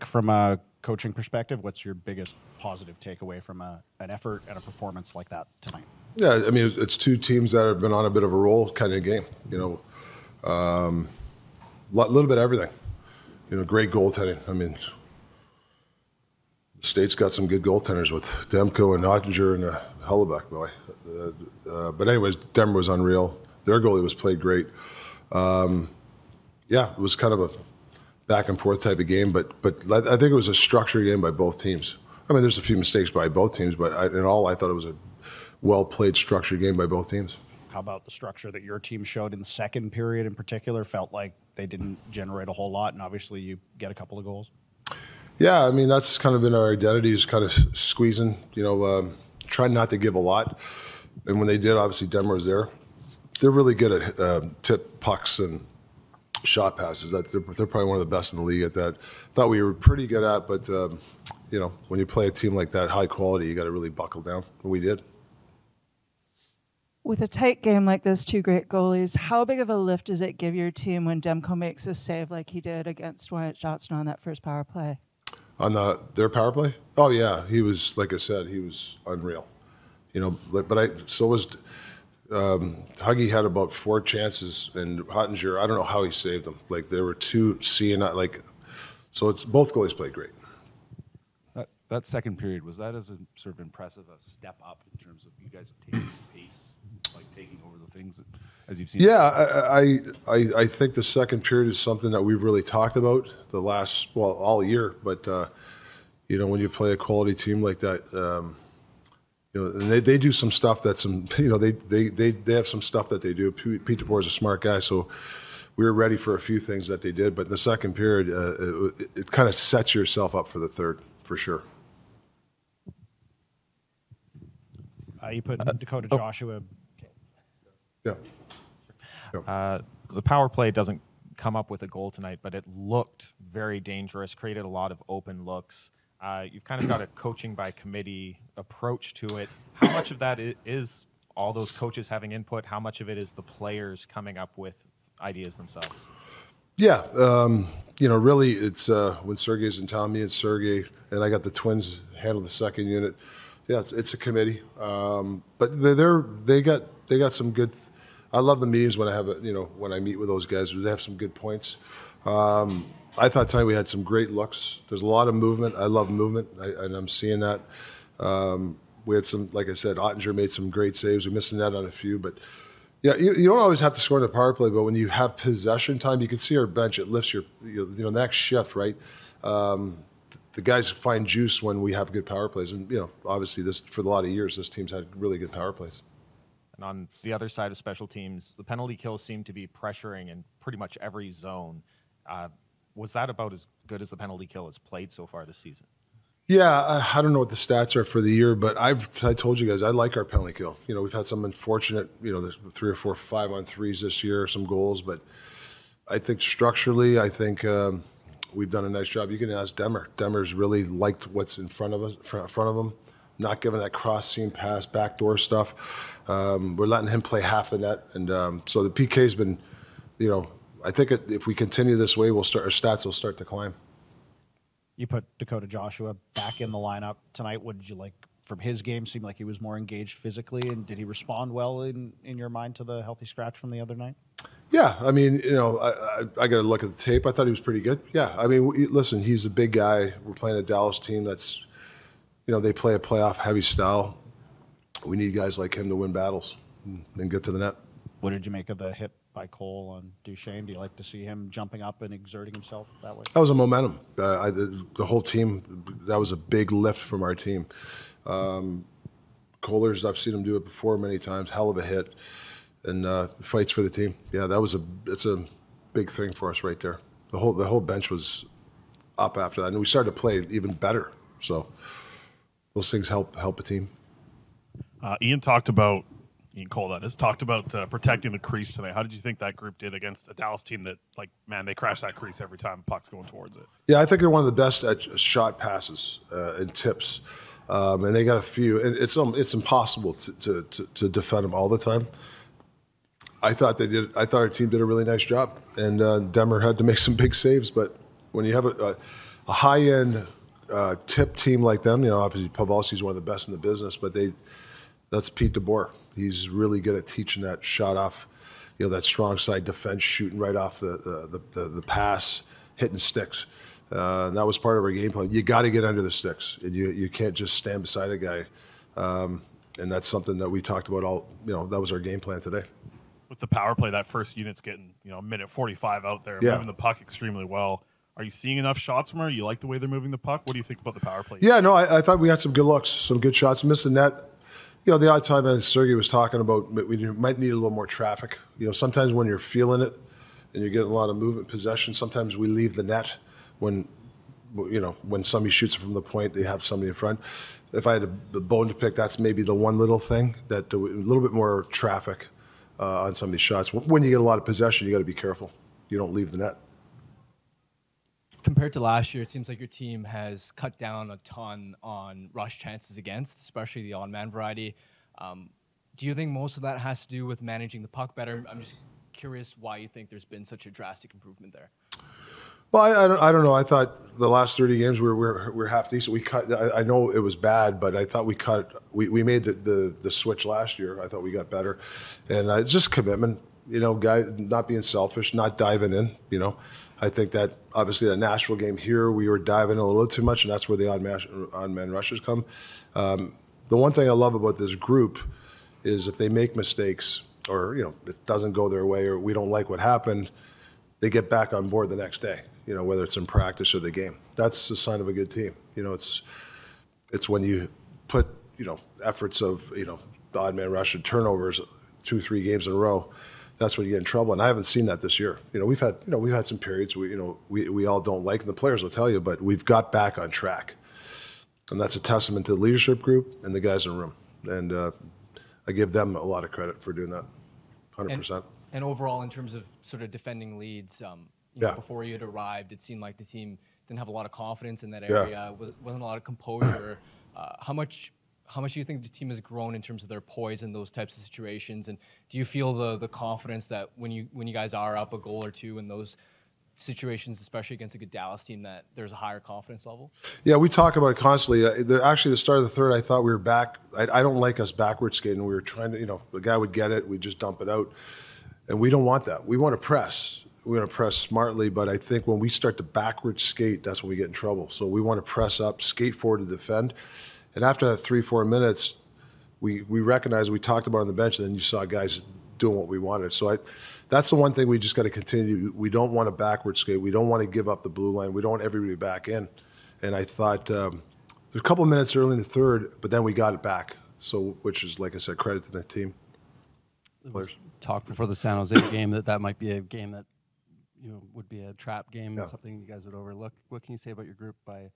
quick from a coaching perspective, what's your biggest positive takeaway from an effort and a performance like that tonight? Yeah, I mean, it's two teams that have been on a bit of a roll kind of game. Little bit of everything. Great goaltending. I mean, the State's got some good goaltenders with Demko and Ottinger and Hellebuck, boy. But anyways, Denver was unreal. Their goalie was played great. It was kind of a back and forth type of game, but I think it was a structured game by both teams. I mean, there's a few mistakes by both teams, but in all, I thought it was a well-played, structured game by both teams. How about the structure that your team showed in the second period in particular? Felt like they didn't generate a whole lot, and obviously you get a couple of goals. Yeah, I mean, that's kind of been our identity, is kind of squeezing, trying not to give a lot. And when they did, obviously Denver was there. They're really good at tip pucks and shot passes. They're probably one of the best in the league at that. Thought we were pretty good at, but, when you play a team like that, high quality, you got to really buckle down. And we did. With a tight game like this, two great goalies, how big of a lift does it give your team when Demko makes a save like he did against Wyatt Johnston on that first power play? On their power play? Oh, yeah. He was, like I said, he was unreal. So was Huggy had about 4 chances, and Ottinger, I don't know how he saved them. Like, there were 2 so it's both goalies played great. That second period, was that as a sort of impressive a step up in terms of you guys have taken the pace, like taking over the things as you've seen? Yeah, I think the second period is something that we've really talked about all year. But when you play a quality team like that, and they do some stuff that's they have some stuff that they do. Pete DeBoer is a smart guy, so we were ready for a few things that they did. But in the second period, it kind of sets yourself up for the third for sure. You put Dakota Joshua. Yeah. The power play doesn't come up with a goal tonight, but it looked very dangerous, created a lot of open looks. You've kind of got a coaching by committee approach to it. How much of that is all those coaches having input? How much of it is the players coming up with ideas themselves? Yeah. Really, it's when Sergey's in town, me and Sergey, and I got the Twins handle the second unit. Yeah, it's a committee, but they got some good. I love the meetings when I have when I meet with those guys. They have some good points. I thought tonight we had some great looks. There's a lot of movement. I love movement, and I'm seeing that. We had some, like I said, Ottinger made some great saves. We missed the net on a few, but yeah, you don't always have to score in the power play. But when you have possession time, you can see our bench. It lifts your the next shift, right? The guys find juice when we have good power plays, and obviously for a lot of years, this team's had really good power plays. And on the other side of special teams, the penalty kills seem to be pressuring in pretty much every zone. Was that about as good as the penalty kill has played so far this season? Yeah, I don't know what the stats are for the year, but I told you guys I like our penalty kill. We've had some unfortunate, there's 3 or 4 5-on-3s this year, some goals, but I think structurally, we've done a nice job. You can ask Demmer. Demmer's really liked what's in front of him, not giving that cross seam pass, backdoor stuff. We're letting him play half the net, and so the PK's been, I think if we continue this way, our stats will start to climb. You put Dakota Joshua back in the lineup tonight. What did you like from his game? Seemed like he was more engaged physically, and did he respond well in your mind to the healthy scratch from the other night? Yeah, I mean, I got to look at the tape. I thought he was pretty good. Yeah, I mean, listen, he's a big guy. We're playing a Dallas team that's, they play a playoff heavy style. We need guys like him to win battles and get to the net. What did you make of the hit by Cole on Duchesne? Do you like to see him jumping up and exerting himself that way? That was a momentum. The whole team, that was a big lift from our team. Kohler's, I've seen him do it before many times. Hell of a hit. And fights for the team. Yeah, it's a big thing for us right there. The whole bench was up after that, and we started to play even better. So those things help a team. Ian Cole, that is, talked about protecting the crease tonight. How did you think that group did against a Dallas team that, they crash that crease every time puck's going towards it? Yeah, I think they're one of the best at shot passes and tips, and they got a few. And it's impossible to defend them all the time. I thought our team did a really nice job, and Demmer had to make some big saves. But when you have a a high-end tip team like them, obviously Pavelski's one of the best in the business, but that's Pete DeBoer. He's really good at teaching that shot off, that strong side defense, shooting right off the pass, hitting sticks. And that was part of our game plan. You got to get under the sticks, and you can't just stand beside a guy. And that's something that we talked about all. That was our game plan today. With the power play, that first unit's getting minute 45 out there, moving the puck extremely well. Are you seeing enough shots from her? You like the way they're moving the puck? What do you think about the power play? Yeah, no, I thought we had some good looks, some good shots. Missed the net. The odd time, as Sergey was talking about, we might need a little more traffic. Sometimes when you're feeling it and you're getting a lot of movement possession, sometimes we leave the net when somebody shoots from the point, they have somebody in front. If I had the bone to pick, that's maybe the one little thing, that a little bit more traffic on some of these shots. When you get a lot of possession, you got to be careful. You don't leave the net. Compared to last year, it seems like your team has cut down a ton on rush chances against, especially the odd-man variety. Do you think most of that has to do with managing the puck better? I'm just curious why you think there's been such a drastic improvement there. Well, I don't know. I thought the last 30 games we're half decent. We cut. I know it was bad, but I thought we cut. We made the switch last year. I thought we got better, and it's just commitment. Guy not being selfish, not diving in. I think that obviously the Nashville game here we were diving in a little too much, and that's where the odd man rushers come. The one thing I love about this group is if they make mistakes or it doesn't go their way or we don't like what happened, they get back on board the next day. Whether it's in practice or the game. That's the sign of a good team. It's when you put, efforts of, the odd man rush and turnovers 2-3 games in a row, that's when you get in trouble. And I haven't seen that this year. We've had some periods we all don't like, and the players will tell you, but we've got back on track. And that's a testament to the leadership group and the guys in the room. And I give them a lot of credit for doing that, 100%. And overall, in terms of sort of defending leads, before you had arrived, it seemed like the team didn't have a lot of confidence in that area. Wasn't a lot of composure. How much do you think the team has grown in terms of their poise in those types of situations? And do you feel the confidence that when you guys are up a goal or two in those situations, especially against a good Dallas team, that there's a higher confidence level? Yeah, we talk about it constantly. Actually, the start of the third, I thought we were back. I don't like us backward skating. We were trying to, the guy would get it, we'd just dump it out. And we don't want that. We want to press. We want to press smartly, but I think when we start to backwards skate, that's when we get in trouble. So we want to press up, skate forward to defend. And after that 3-4 minutes, we recognized, we talked about it on the bench, and then you saw guys doing what we wanted. So that's the one thing we just got to continue. We don't want to backwards skate. We don't want to give up the blue line. We don't want everybody back in. And I thought there's a couple of minutes early in the third, but then we got it back. So, which is, like I said, credit to the team. Talk before the San Jose game that might be a game that would be a trap game, something you guys would overlook. What can you say about your group by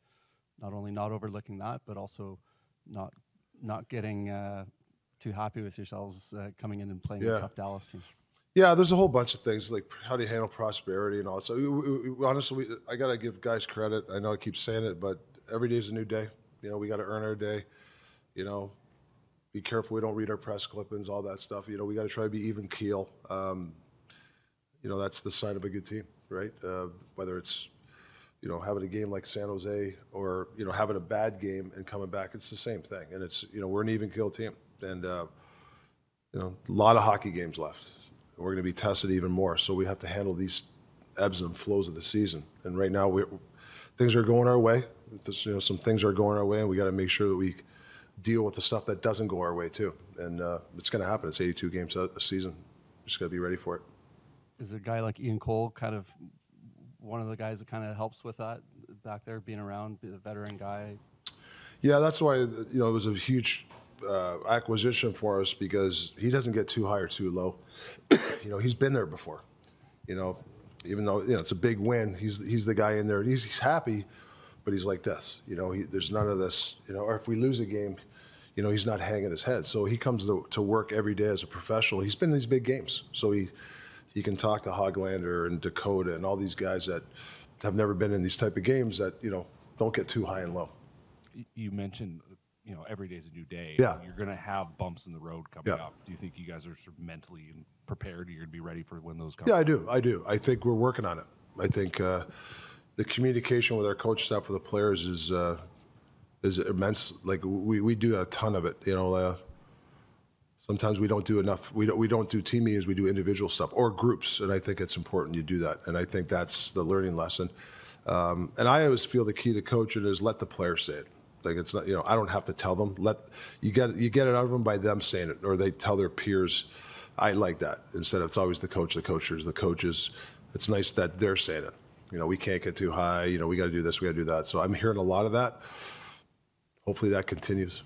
not only not overlooking that, but also not getting too happy with yourselves coming in and playing a tough Dallas team? Yeah, there's a whole bunch of things, like how do you handle prosperity and all. So honestly, I got to give guys credit. I know I keep saying it, but every day is a new day. We got to earn our day. Be careful we don't read our press clippings, all that stuff. We got to try to be even keel. That's the sign of a good team, right? Whether it's, having a game like San Jose or, having a bad game and coming back, it's the same thing. And it's, we're an even keel team. And, a lot of hockey games left. We're going to be tested even more. So we have to handle these ebbs and flows of the season. And right now, things are going our way. Some things are going our way, and we got to make sure that we deal with the stuff that doesn't go our way too. And it's going to happen. It's 82 games a season. Just got to be ready for it. Is a guy like Ian Cole kind of one of the guys that kind of helps with that back there, being around, be a veteran guy? Yeah, that's why it was a huge acquisition for us, because he doesn't get too high or too low. He's been there before. Even though it's a big win, he's the guy in there. He's happy, but he's like this. There's none of this. Or if we lose a game, he's not hanging his head. So he comes to work every day as a professional. He's been in these big games, so he can talk to Hoglander and Dakota and all these guys that have never been in these type of games that, don't get too high and low. You mentioned, every day's a new day. Yeah. You're going to have bumps in the road coming Yeah. up. Do you think you guys are sort of mentally prepared? You're going to be ready for when those come? Yeah, I do. I think we're working on it. I think, the communication with our coach staff, with the players is immense. Like we do a ton of it. You know, sometimes we don't do enough. We don't do team meetings. We do individual stuff or groups, and I think it's important you do that. And I think that's the learning lesson. And I always feel the key to coaching is let the players say it. Like it's not, you know, I don't have to tell them. You get it out of them by them saying it, or they tell their peers. I like that. Instead of it's always the coach, the coaches. It's nice that they're saying it. You know, we can't get too high. You know, we got to do this, we got to do that. So I'm hearing a lot of that. Hopefully that continues.